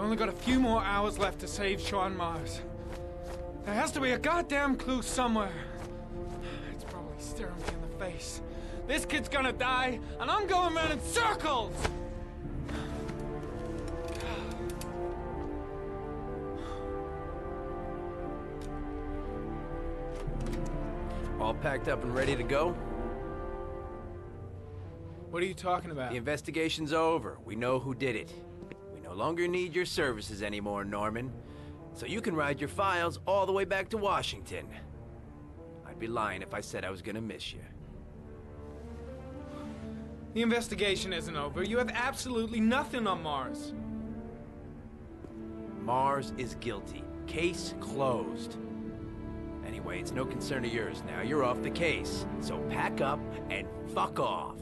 only got a few more hours left to save Sean Mars. There has to be a goddamn clue somewhere. It's probably staring me in the face. This kid's gonna die, and I'm going around in circles! All packed up and ready to go? What are you talking about? The investigation's over. We know who did it. We no longer need your services anymore, Norman. So you can ride your files all the way back to Washington. I'd be lying if I said I was gonna miss you. The investigation isn't over. You have absolutely nothing on Mars. Mars is guilty. Case closed. Anyway, it's no concern of yours now. You're off the case. So pack up and fuck off.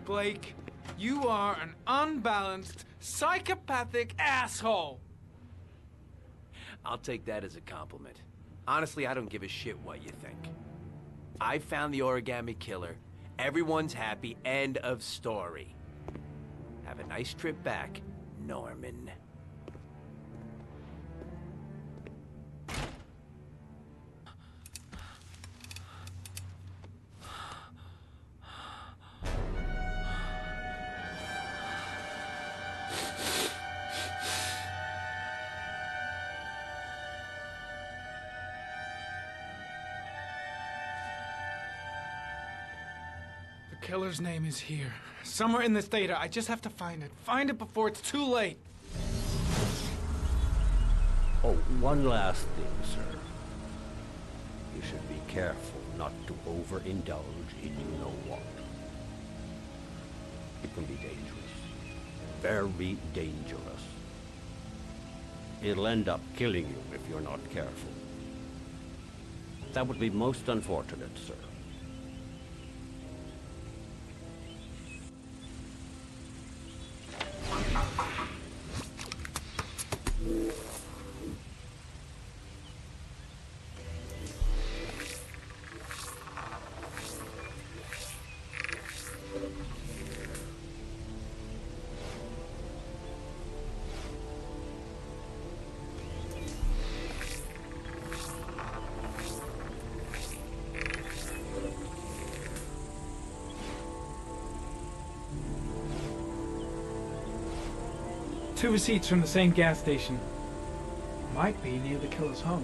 Blake, you are an unbalanced, psychopathic asshole! I'll take that as a compliment. Honestly, I don't give a shit what you think. I found the Origami Killer. Everyone's happy. End of story. Have a nice trip back, Norman. The killer's name is here. Somewhere in this data. I just have to find it. Find it before it's too late. Oh, one last thing, sir. You should be careful not to overindulge in you-know-what. It can be dangerous. Very dangerous. It'll end up killing you if you're not careful. That would be most unfortunate, sir. Two receipts from the same gas station. Might be near the killer's home.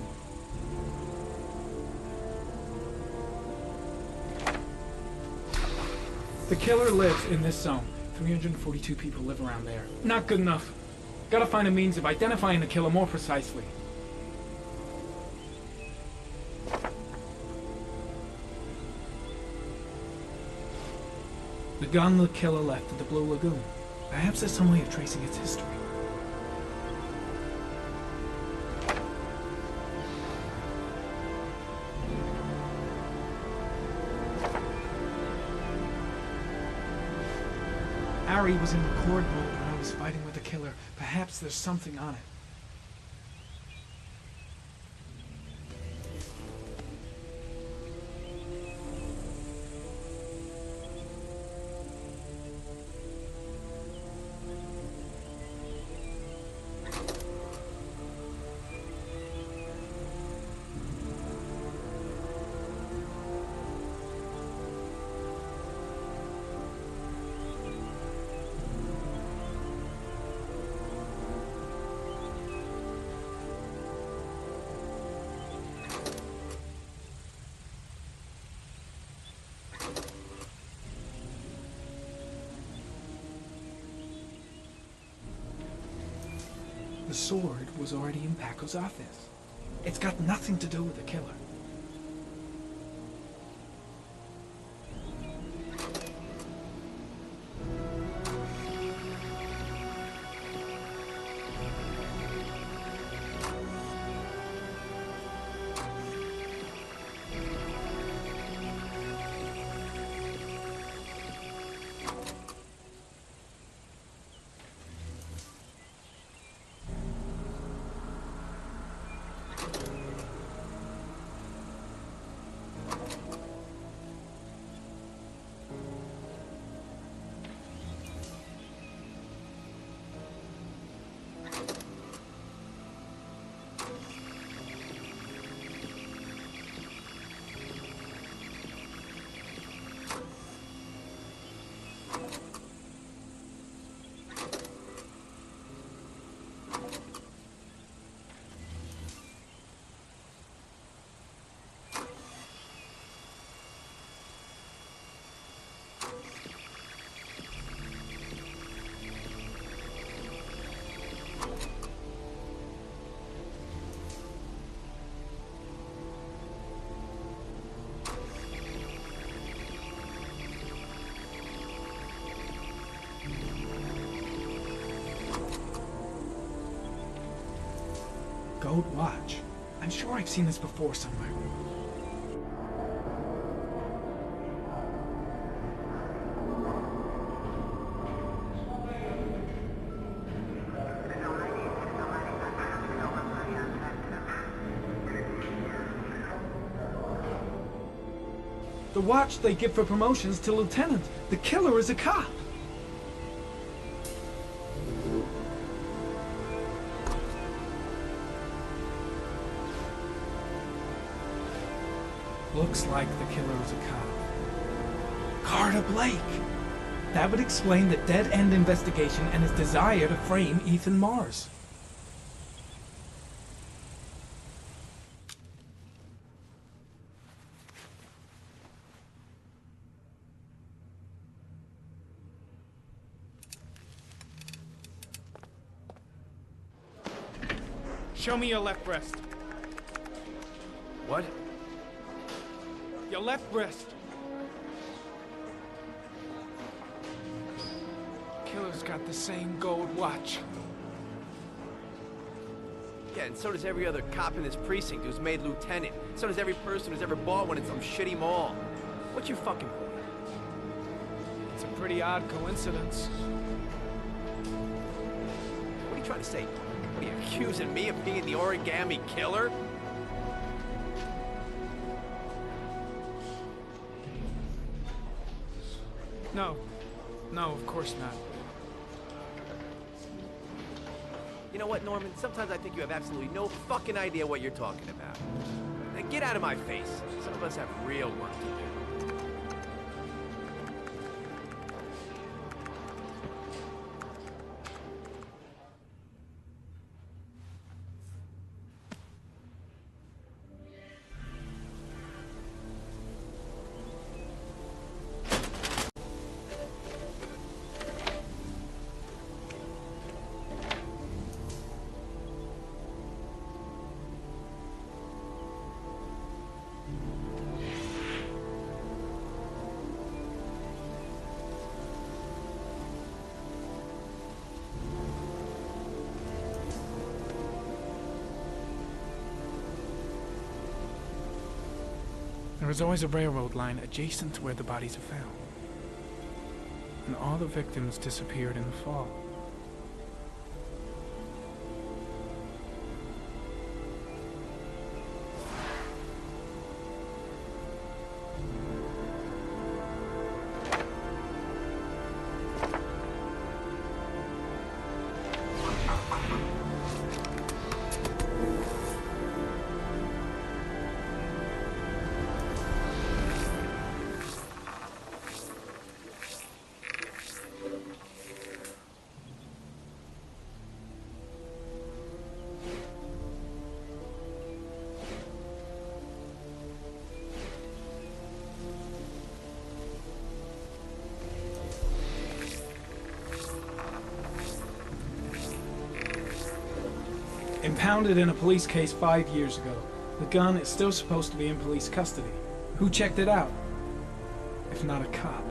The killer lives in this zone. 342 people live around there. Not good enough. Gotta find a means of identifying the killer more precisely. The gun the killer left at the Blue Lagoon. Perhaps there's some way of tracing its history. Harry was in record mode when I was fighting with the killer. Perhaps there's something on it. The sword was already in Paco's office. It's got nothing to do with the killer. gold watch. I'm sure I've seen this before somewhere. The watch they give for promotions to lieutenant. The killer is a cop. Looks like the killer is a cop. Carter Blake! That would explain the dead-end investigation and his desire to frame Ethan Mars. Show me your left wrist. What? Your left wrist. Killer's got the same gold watch. Yeah, and so does every other cop in this precinct who's made lieutenant. So does every person who's ever bought one in some shitty mall. What's your fucking point? It's a pretty odd coincidence. What are you trying to say? What are you accusing me of being the Origami Killer? No. No, of course not. You know what, Norman? Sometimes I think you have absolutely no fucking idea what you're talking about. Now get out of my face. Some of us have real work to do. There is always a railroad line adjacent to where the bodies are found. And all the victims disappeared in the fall. Impounded in a police case 5 years ago. The gun is still supposed to be in police custody. Who checked it out? If not a cop.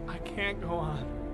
I can't go on.